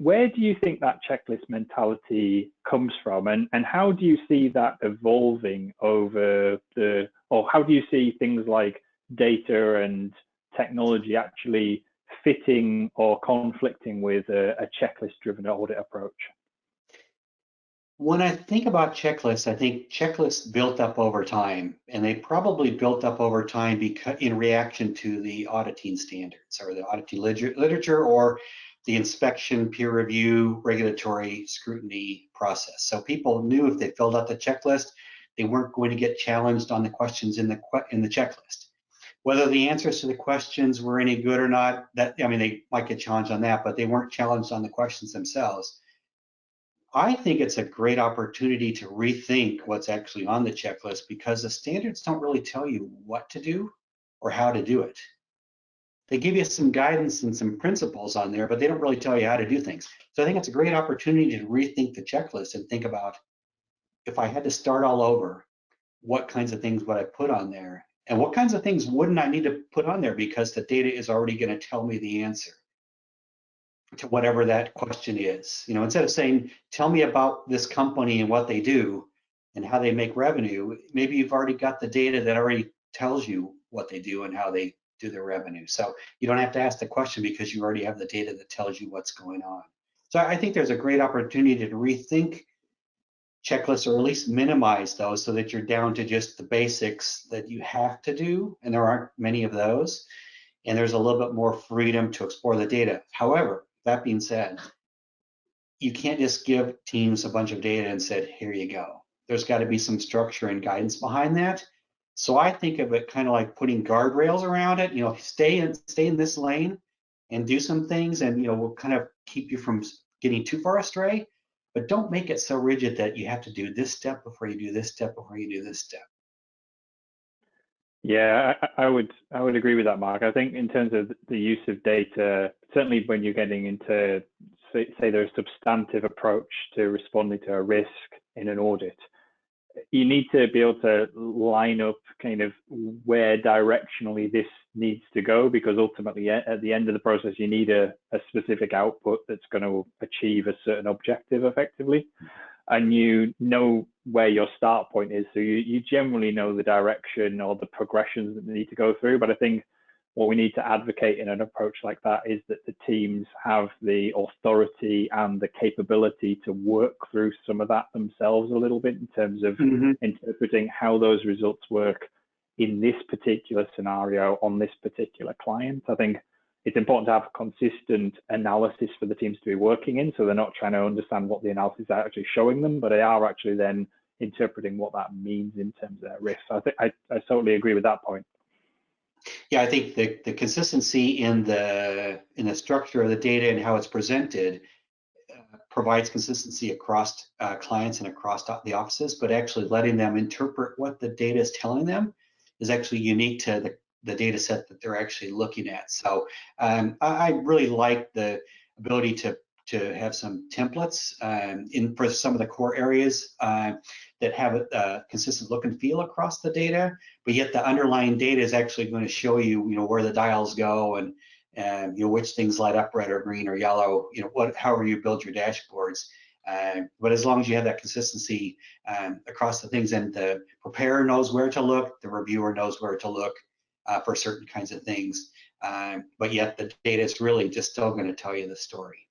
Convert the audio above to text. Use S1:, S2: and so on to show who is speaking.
S1: where do you think that checklist mentality comes from, and how do you see that evolving over or how do you see things like data and technology actually fitting or conflicting with a checklist-driven audit approach?
S2: When I think about checklists, I think checklists built up over time, and they probably built up over time because in reaction to the auditing standards or the auditing literature or the inspection, peer review, regulatory scrutiny process. So people knew if they filled out the checklist, they weren't going to get challenged on the questions in the checklist. Whether the answers to the questions were any good or not, they might get challenged on that, but they weren't challenged on the questions themselves. I think it's a great opportunity to rethink what's actually on the checklist because the standards don't really tell you what to do or how to do it. They give you some guidance and some principles on there, but they don't really tell you how to do things. So I think it's a great opportunity to rethink the checklist and think about, if I had to start all over, what kinds of things would I put on there? And what kinds of things wouldn't I need to put on there because the data is already going to tell me the answer to whatever that question is. Instead of saying, tell me about this company and what they do and how they make revenue, maybe you've already got the data that already tells you what they do and how they do their revenue. So you don't have to ask the question because you already have the data that tells you what's going on. So I think there's a great opportunity to rethink checklists, or at least minimize those so that you're down to just the basics that you have to do, and there aren't many of those. And there's a little bit more freedom to explore the data. However, that being said, you can't just give teams a bunch of data and said, here you go. There's got to be some structure and guidance behind that. So I think of it kind of like putting guardrails around it. Stay in this lane and do some things, and we'll kind of keep you from getting too far astray. But don't make it so rigid that you have to do this step before you do this step before you do this step.
S1: Yeah, I would agree with that, Mark. I think in terms of the use of data, certainly when you're getting into, say there's a substantive approach to responding to a risk in an audit, you need to be able to line up kind of where directionally this needs to go, because ultimately at the end of the process, you need a specific output that's going to achieve a certain objective effectively. And you know where your start point is. So you generally know the direction or the progressions that they need to go through. But I think what we need to advocate in an approach like that is that the teams have the authority and the capability to work through some of that themselves a little bit in terms of interpreting how those results work in this particular scenario on this particular client. I think it's important to have consistent analysis for the teams to be working in, so they're not trying to understand what the analysis is actually showing them, but they are actually then interpreting what that means in terms of their risk. So I think I totally agree with that point.
S2: Yeah, I think the consistency in the structure of the data and how it's presented provides consistency across clients and across the offices, but actually letting them interpret what the data is telling them is actually unique to the data set that they're actually looking at. So I really like the ability to have some templates for some of the core areas that have a consistent look and feel across the data, but yet the underlying data is actually going to show you, where the dials go and which things light up red or green or yellow, however you build your dashboards. But as long as you have that consistency across the things, and the preparer knows where to look, the reviewer knows where to look for certain kinds of things, but yet the data is really just still going to tell you the story.